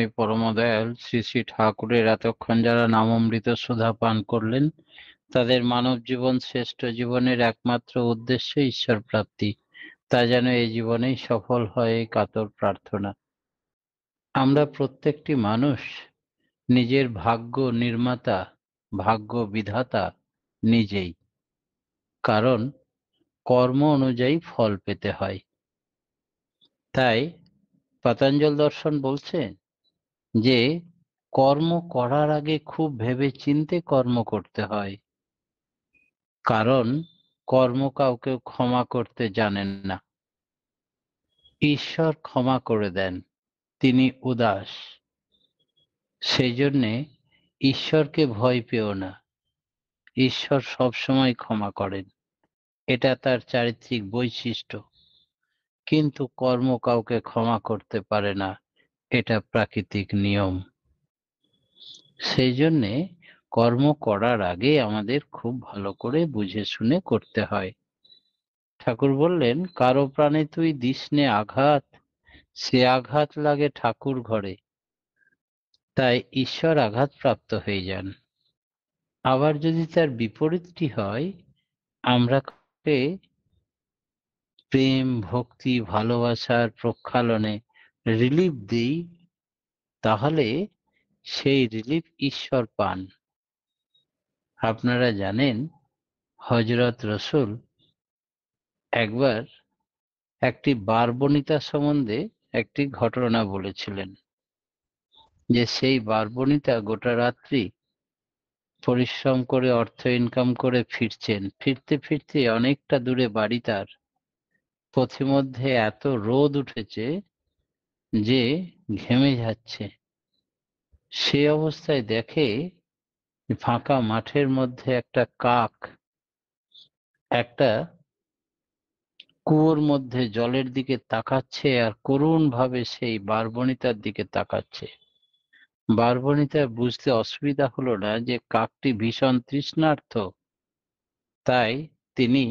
হে পরমদয়াল, শ্রী শ্রী ঠাকুরের এতক্ষণ যারা নামামৃত সুধা পান করলেন, তাদের মানব জীবন শ্রেষ্ঠ জীবনের একমাত্র উদ্দেশ্য ঈশ্বর প্রাপ্তি, তা যেন এই জীবনেই সফল হয়, এই কাতর প্রার্থনা। আমরা প্রত্যেকটি মানুষ নিজের ভাগ্য নির্মাতা, ভাগ্য বিধাতা নিজেই। কারণ কর্ম অনুযায়ী ফল পেতে হয়। তাই পতঞ্জল দর্শন বলছে যে কর্ম করার আগে খুব ভেবে চিন্তে কর্ম করতে হয়। কারণ কর্ম কাউকে ক্ষমা করতে জানেন না, ঈশ্বর ক্ষমা করে দেন, তিনি উদাস। সেই জন্যে ঈশ্বরকে ভয় পেও না, ঈশ্বর সবসময় ক্ষমা করেন, এটা তার চারিত্রিক বৈশিষ্ট্য। কিন্তু কর্ম কাউকে ক্ষমা করতে পারে না, এটা প্রাকৃতিক নিয়ম। সেই জন্যে কর্ম করার আগে আমাদের খুব ভালো করে বুঝে শুনে করতে হয়। ঠাকুর বললেন, কারো প্রাণে তুই দিসনে আঘাত, সে আঘাত লাগে ঠাকুর ঘরে। তাই ঈশ্বর আঘাত প্রাপ্ত হয়ে যান। আবার যদি তার বিপরীতটি হয়, আমরা কাউকে প্রেম ভক্তি ভালোবাসার প্রক্ষালনে রিলিফ দিই, তাহলে সেই রিলিফ ঈশ্বর পান। আপনারা জানেন, হযরত রসুল একবার একটি বারবনিতা সম্বন্ধে একটি ঘটনা বলেছিলেন, যে সেই বারবনিতা গোটা রাত্রি পরিশ্রম করে অর্থ ইনকাম করে ফিরছেন। ফিরতে ফিরতে অনেকটা দূরে বাড়ি তার। পথিমধ্যে এত রোদ উঠেছে যে ঘেমে যাচ্ছে। সে অবস্থায় দেখে ফাঁকা মাঠের মধ্যে একটা কাক একটা কুয়োর মধ্যে জলের দিকে তাকাচ্ছে, আর করুণ ভাবে সেই বারবনিতার দিকে তাকাচ্ছে। বারবনিতার বুঝতে অসুবিধা হলো না যে কাকটি ভীষণ তৃষ্ণার্ত। তাই তিনি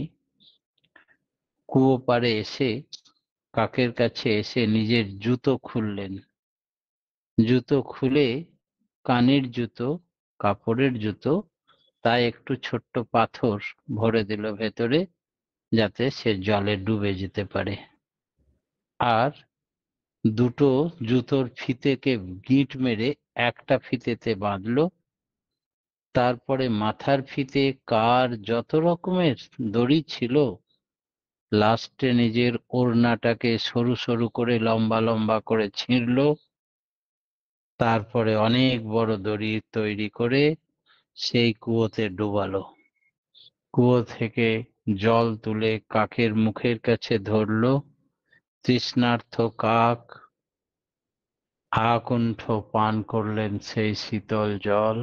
কুয়ো পাড়ে এসে কাকের কাছে এসে নিজের জুতো খুললেন। জুতো খুলে, কানের জুতো, কাপড়ের জুতো, তাই একটু ছোট্ট পাথর ভরে দিল ভেতরে, যাতে সে জলে ডুবে যেতে পারে। আর দুটো জুতোর ফিতেকে গিঁট মেরে একটা ফিতেতে বাঁধলো। তারপরে মাথার ফিতে, কার যত রকমের দড়ি ছিল, লাস্টে নিজের ওড়নাটাকে সরু সরু করে লম্বা লম্বা করে ছিঁড়লো। তারপরে অনেক বড় দড়ি তৈরি করে সেই কুয়োতে ডুবালো। কুয়ো থেকে জল তুলে কাকের মুখের কাছে ধরলো। তৃষ্ণার্ত কাক আকুণ্ঠ পান করলেন সেই শীতল জল,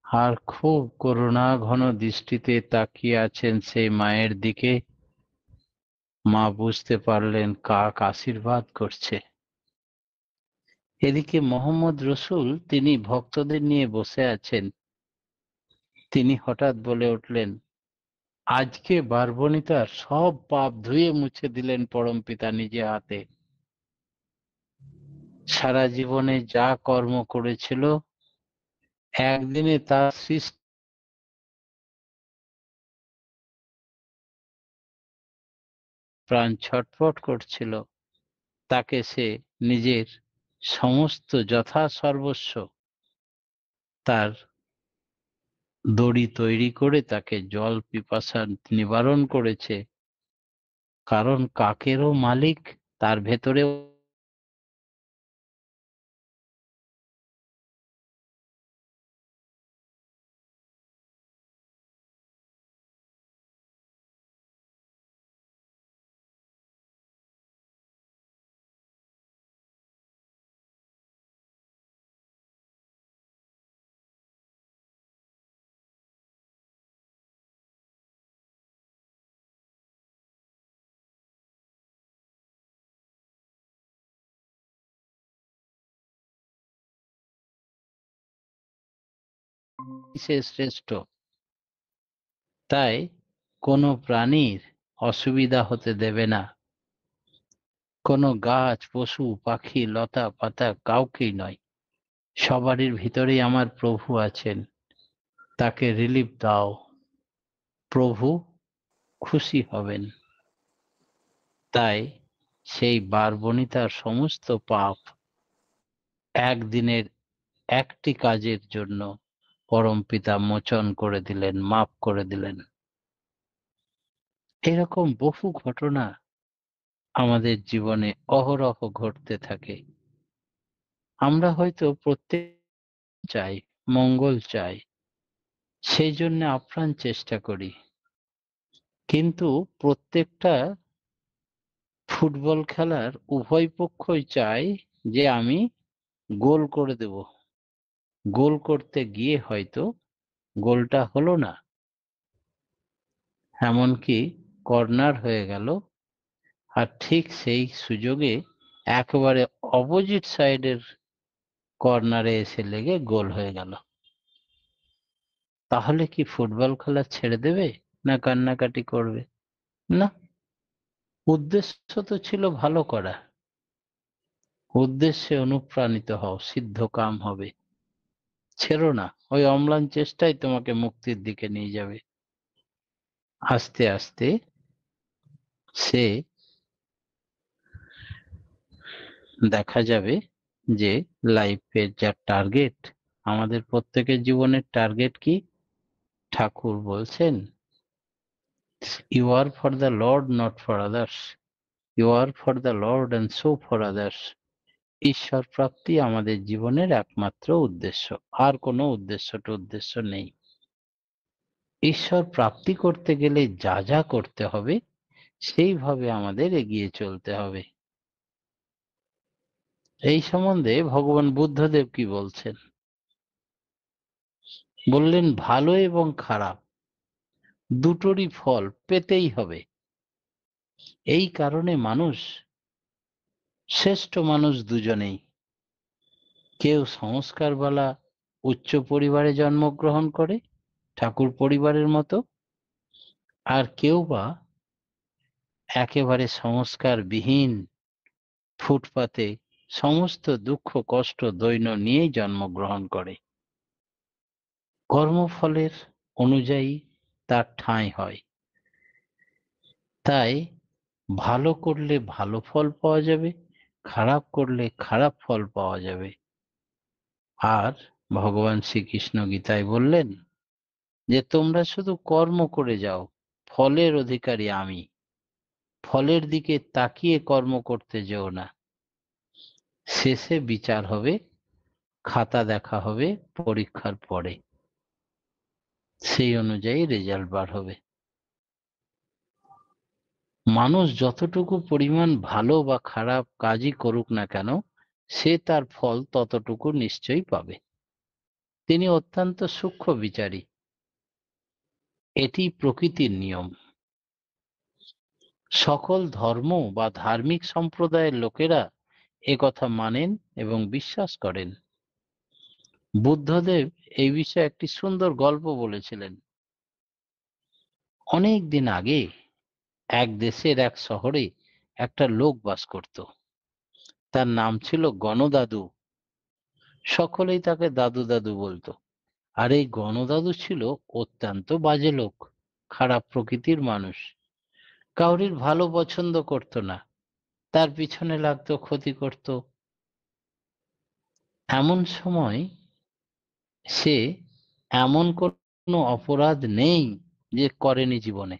আর খুব করুণা ঘন দৃষ্টিতে তাকিয়ে আছেন সেই মায়ের দিকে। মা বুঝতে পারলেন কাক আশীর্বাদ করছে। এদিকে মোহাম্মদ রসুল, তিনি ভক্তদের নিয়ে বসে আছেন। তিনি হঠাৎ বলে উঠলেন, আজকে বারবনিতার সব পাপ ধুয়ে মুছে দিলেন পরমপিতা নিজে হাতে। সারা জীবনে যা কর্ম করেছিল, একদিনে তার সৃষ্টি প্রাণ ছটফট করছিল, তাকে সে নিজের সমস্ত যথা সর্বস্ব, তার দড়ি তৈরি করে তাকে জল পিপাসা নিবারণ করেছে। কারণ কাকেরও মালিক, তার ভেতরেও সে শ্রেষ্ঠ। তাই কোনো প্রাণীর অসুবিধা হতে দেবে না। কোনো গাছ, পশু, পাখি, লতা পাতা কাউকেই নয়, সবারই ভিতরেই আমার প্রভু আছেন, তাকে রিলিফ দাও, প্রভু খুশি হবেন। তাই সেই বারবণিতার সমস্ত পাপ একদিনের একটি কাজের জন্য পরমপিতা মোচন করে দিলেন, মাফ করে দিলেন। এরকম বহু ঘটনা আমাদের জীবনে অহরহ ঘটতে থাকে। আমরা হয়তো প্রত্যেক চাই, মঙ্গল চাই, সেই জন্য আপ্রাণ চেষ্টা করি, কিন্তু প্রত্যেকটা ফুটবল খেলার উভয় পক্ষই চায় যে আমি গোল করে দেব, গোল করতে গিয়ে হয়তো গোলটা হলো না, এমনকি কর্নার হয়ে গেল, আর ঠিক সেই সুযোগে একেবারে অপোজিট সাইডের কর্নারে এসে লেগে গোল হয়ে গেল। তাহলে কি ফুটবল খেলা ছেড়ে দেবে, না কান্নাকাটি করবে? না, উদ্দেশ্য তো ছিল ভালো করা, উদ্দেশ্যে অনুপ্রাণিত হও, সিদ্ধ কাম হবে। ছেড়ো না, ওই অম্লান চেষ্টাই তোমাকে মুক্তির দিকে নিয়ে যাবে। আস্তে আস্তে সে দেখা যাবে যে লাইফের যা টার্গেট, আমাদের প্রত্যেকের জীবনের টার্গেট কি? ঠাকুর বলছেন, you are for the lord, not for others, you are for the lord and so for others. ঈশ্বর প্রাপ্তি আমাদের জীবনের একমাত্র উদ্দেশ্য, আর কোনো উদ্দেশ্য নেই। ঈশ্বর প্রাপ্তি করতে গেলে যা যা করতে হবে সেইভাবে আমাদের এগিয়ে চলতে হবে। এই সম্বন্ধে ভগবান বুদ্ধদেব কি বলছেন? বললেন, ভালো এবং খারাপ দুটোরই ফল পেতেই হবে। এই কারণে মানুষ, শ্রেষ্ঠ মানুষ দুজনেই, কেউ সংস্কারওয়ালা উচ্চ পরিবারে জন্মগ্রহণ করে ঠাকুর পরিবারের মতো, আর কেউ বা একেবারে সংস্কারবিহীন ফুটপাতে সমস্ত দুঃখ কষ্ট দৈন্য নিয়েই জন্মগ্রহণ করে। কর্মফলের অনুযায়ী তার ঠাঁই হয়। তাই ভালো করলে ভালো ফল পাওয়া যাবে, খারাপ করলে খারাপ ফল পাওয়া যাবে। আর ভগবান শ্রীকৃষ্ণ গীতায় বললেন যে তোমরা শুধু কর্ম করে যাও, ফলের অধিকারী আমি, ফলের দিকে তাকিয়ে কর্ম করতে যেও না। শেষে বিচার হবে, খাতা দেখা হবে পরীক্ষার পরে, সেই অনুযায়ী রেজাল্ট বার হবে। মানুষ যতটুকু পরিমাণ ভালো বা খারাপ কাজই করুক না কেন, সে তার ফল ততটুকু নিশ্চয়ই পাবে। তিনি অত্যন্ত সূক্ষ্ম বিচারী, এটি প্রকৃতির নিয়ম। সকল ধর্ম বা ধার্মিক সম্প্রদায়ের লোকেরা একথা মানেন এবং বিশ্বাস করেন। বুদ্ধদেব এই বিষয়ে একটি সুন্দর গল্প বলেছিলেন। অনেক দিন আগে এক দেশের এক শহরে একটা লোক বাস করত। তার নাম ছিল গণদাদু। সকলেই তাকে দাদু দাদু বলতো। আর এই গণদাদু ছিল অত্যন্ত বাজে লোক, খারাপ প্রকৃতির মানুষ, কাউরির ভালো পছন্দ করত না, তার পিছনে লাগতো, ক্ষতি করত। এমন সময় সে, এমন কোনো অপরাধ নেই যে করেনি জীবনে।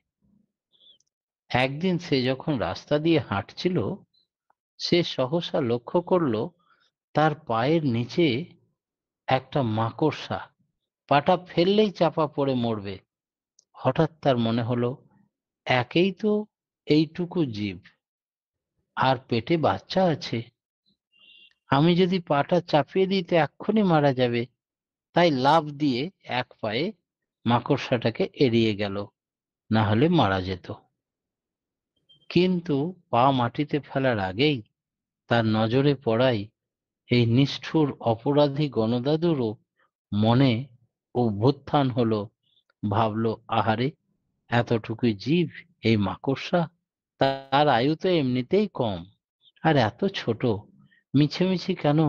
একদিন সে যখন রাস্তা দিয়ে হাঁটছিল, সে সহসা লক্ষ্য করলো তার পায়ের নিচে একটা মাকড়সা, পাটা ফেললেই চাপা পড়ে মরবে। হঠাৎ তার মনে হলো, একেই তো এইটুকু জীব, আর পেটে বাচ্চা আছে, আমি যদি পাটা চাপিয়ে দিই তো এক্ষুনি মারা যাবে। তাই লাফ দিয়ে এক পায়ে মাকড়সাটাকে এড়িয়ে গেল, না হলে মারা যেত। কিন্তু পা মাটিতে ফেলার আগেই তার নজরে পড়াই এই নিষ্ঠুর অপরাধী গণদাদুরও মনে অভ্যুত্থান হলো। ভাবলো, আহারে, এতটুকু জীব, এই মাকড়সা, তার আয়ু তো এমনিতেই কম, আর এত ছোট, মিছিমিছি কেন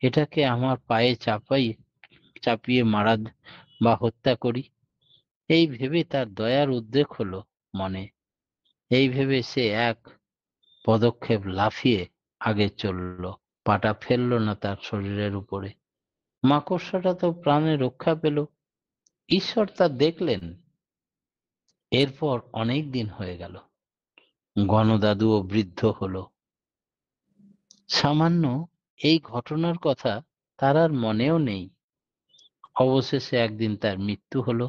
এটাকে আমার পায়ে চাপিয়ে মারা বা হত্যা করি? এই ভেবে তার দয়ার উদ্রেক হলো মনে। এই ভেবে সে এক পদক্ষেপ লাফিয়ে আগে চলল, পাটা ফেললো না তার শরীরের উপরে। মাকড়সাটা তো প্রাণে রক্ষা পেল। ঈশ্বর তা দেখলেন। এরপর অনেক দিন হয়ে গেল, গণদাদুও বৃদ্ধ হলো। সামান্য এই ঘটনার কথা তার আর মনেও নেই। অবশেষে একদিন তার মৃত্যু হলো।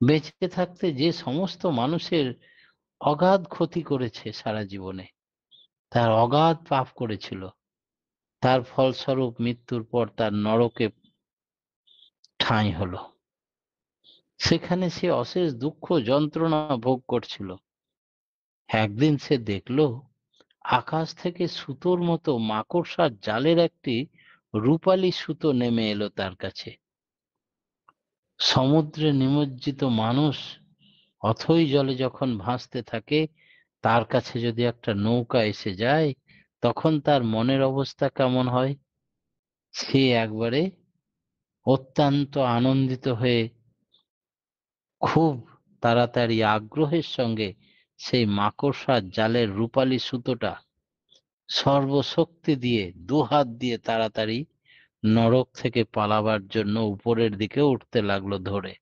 বেঁচে থাকতে যে সমস্ত মানুষের অগাধ ক্ষতি করেছে সারা জীবনে, তার অগাধ পাপ করেছিল, তার ফলস্বরূপ মৃত্যুর পর তার নরকে ঠাঁই হলো। সেখানে সে অশেষ দুঃখ যন্ত্রণা ভোগ করছিল। একদিন সে দেখল আকাশ থেকে সুতোর মতো মাকড়সার জালের একটি রূপালী সুতো নেমে এলো তার কাছে। সমুদ্রে নিমজ্জিত মানুষ অথই জলে যখন ভাসতে থাকে, তার কাছে যদি একটা নৌকা এসে যায়, তখন তার মনের অবস্থা কেমন হয়? সে একবারে অত্যন্ত আনন্দিত হয়ে খুব তাড়াতাড়ি আগ্রহের সঙ্গে সেই মাকড়সার জালের রূপালী সুতোটা সর্বশক্তি দিয়ে দুহাত দিয়ে তাড়াতাড়ি নরক থেকে পালাবার জন্য উপরের দিকে উঠতে লাগলো ধরে।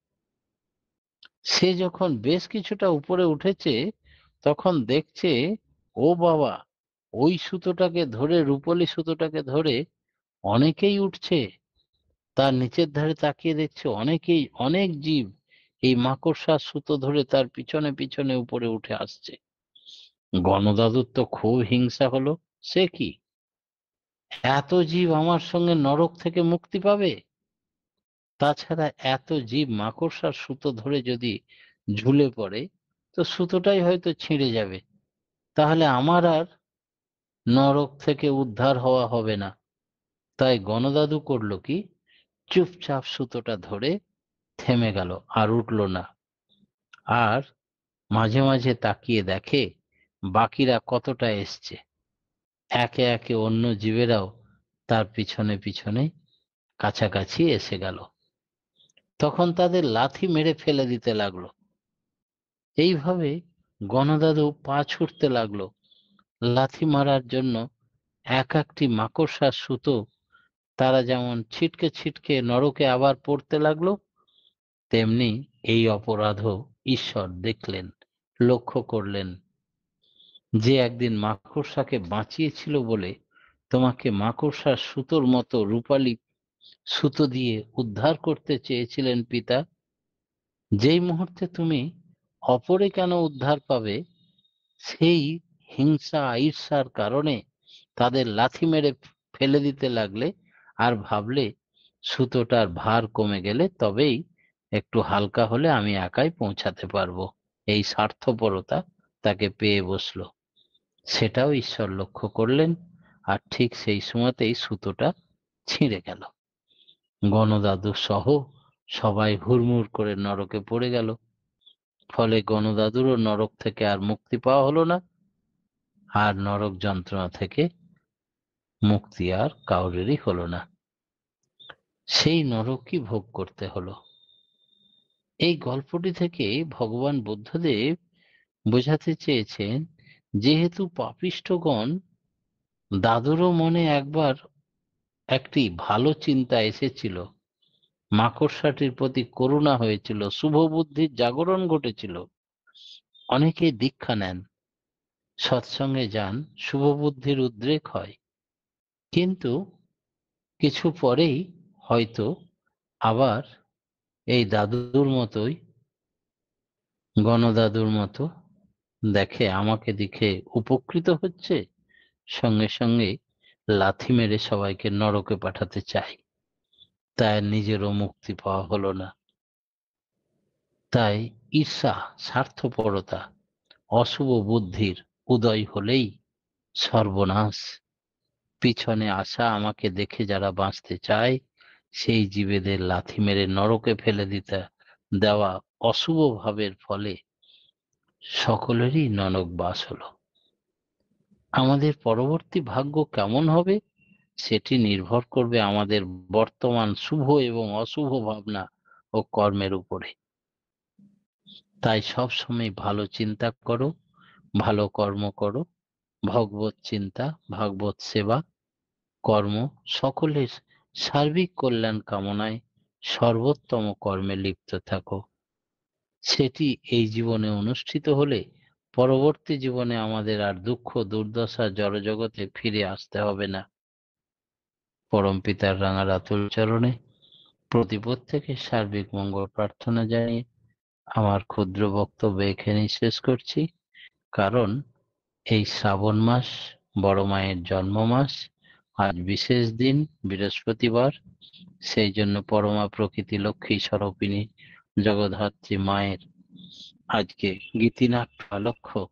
সে যখন বেশ কিছুটা উপরে উঠেছে, তখন দেখছে, ও বাবা, ওই সুতোটাকে ধরে, রূপালী সুতোটাকে ধরে অনেকেই উঠছে। তার নিচের ধারে তাকিয়ে দেখছে অনেকেই, অনেক জীব এই মাকড়সার সুতো ধরে তার পিছনে পিছনে উপরে উঠে আসছে। গণদাদুর তো খুব হিংসা হলো। সে কি, এত জীব আমার সঙ্গে নরক থেকে মুক্তি পাবে? তাছাড়া এত জীব মাকড়সার সুতো ধরে যদি ঝুলে পড়ে, তো সুতোটাই হয়তো ছিঁড়ে যাবে। তাহলে আমার আর নরক থেকে উদ্ধার হওয়া হবে না। তাই গণদাদু করলো কি, চুপচাপ সুতোটা ধরে থেমে গেল, আর উঠল না। আর মাঝে মাঝে তাকিয়ে দেখে বাকিরা কতটা এসছে। একে একে অন্য জীবেরাও তার পিছনে পিছনে কাছাকাছি এসে গেল। তখন তাদের লাথি মেরে ফেলে দিতে লাগলো। এইভাবে গণদাদু পা ছুটতে লাগলো লাথি মারার জন্য। এক একটি মাকড়সার সুতো তারা যেমন ছিটকে ছিটকে নরকে আবার পড়তে লাগলো, তেমনি এই অপরাধও ঈশ্বর দেখলেন, লক্ষ্য করলেন। যে একদিন মাকড়সাকে বাঁচিয়েছিল বলে তোমাকে মাকড়সার সুতোর মতো রূপালী সুতো দিয়ে উদ্ধার করতে চেয়েছিলেন পিতা, যেই মুহূর্তে তুমি অপরে কেন উদ্ধার পাবে, সেই হিংসা ঈর্ষার কারণে তাদের লাথি মেরে ফেলে দিতে লাগলে। আর ভাবলে সুতোটার ভার কমে গেলে তবেই একটু হালকা হলে আমি একাই পৌঁছাতে পারবো। এই স্বার্থপরতা তাকে পেয়ে বসলো। সেটাও ঈশ্বর লক্ষ্য করলেন। আর ঠিক সেই সময়তেই সুতোটা ছিঁড়ে গেল। গণদাদু সহ সবাই হুড়মুড় করে নরকে পড়ে গেল। ফলে গণদাদুরও নরক থেকে আর মুক্তি পাওয়া হলো না। আর নরক যন্ত্রণা থেকে মুক্তি আর কাউরেরই হলো না। সেই নরকই ভোগ করতে হলো। এই গল্পটি থেকে ভগবান বুদ্ধদেব বোঝাতে চেয়েছেন, যেহেতু পাপিষ্ঠগণ, দাদুরও মনে একবার একটি ভালো চিন্তা এসেছিল, মাকড়সাটির প্রতি করুণা হয়েছিল, শুভ বুদ্ধির জাগরণ ঘটেছিল। অনেকে দীক্ষা নেন, সৎসঙ্গে যান, শুভ বুদ্ধির উদ্রেক হয়। কিন্তু কিছু পরেই হয়তো আবার এই দাদুর মতোই, গণদাদুর মতো দেখে আমাকে দেখে উপকৃত হচ্ছে, সঙ্গে সঙ্গে লাথি মেরে সবাইকে নরকে পাঠাতে চায়। তাই নিজেরও মুক্তি পাওয়া হলো না। তাই ঈর্ষা, স্বার্থপরতা, অশুভ বুদ্ধির উদয় হলেই সর্বনাশ। পিছনে আসা আমাকে দেখে যারা বাঁচতে চায়, সেই জীবেদের লাথি মেরে নরকে ফেলে দিতে দেওয়া অশুভ ভাবের ফলে সকলেরই নরক বাস হলো। আমাদের পরবর্তী ভাগ্য কেমন হবে সেটি নির্ভর করবে আমাদের বর্তমান শুভ এবং অশুভ ভাবনা ও কর্মের উপরে। তাই সবসময় ভালো চিন্তা করো, ভালো কর্ম করো, ভগবত চিন্তা, ভাগবত সেবা, কর্ম, সকলের সার্বিক কল্যাণ কামনায় সর্বোত্তম কর্মে লিপ্ত থাকো। সেটি এই জীবনে অনুষ্ঠিত হলে পরবর্তী জীবনে আমাদের আর দুঃখ দুর্দশা জড়জগতে ফিরে আসতে হবে না। পরম পিতার রাঙা রাতুল চরণে প্রতি প্রত্যেকের সার্বিক মঙ্গল প্রার্থনা জানিয়ে আমার ক্ষুদ্র বক্তব্য এখানেই শেষ করছি। কারণ এই শ্রাবণ মাস বড় মায়ের জন্ম মাস, আজ বিশেষ দিন বৃহস্পতিবার, সেই জন্য পরমা প্রকৃতি লক্ষ্মী স্বরূপিণী জগদ্ধাত্রী মায়ের আজকে গীতিনাট্য আলক্ষ্য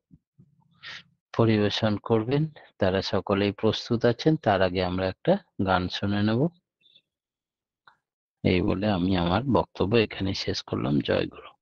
পরিবেশন করবেন। তারা সকলেই প্রস্তুত আছেন। তার আগে আমরা একটা গান শুনে নেব। এই বলে আমি আমার বক্তব্য এখানে শেষ করলাম। জয় গুরু।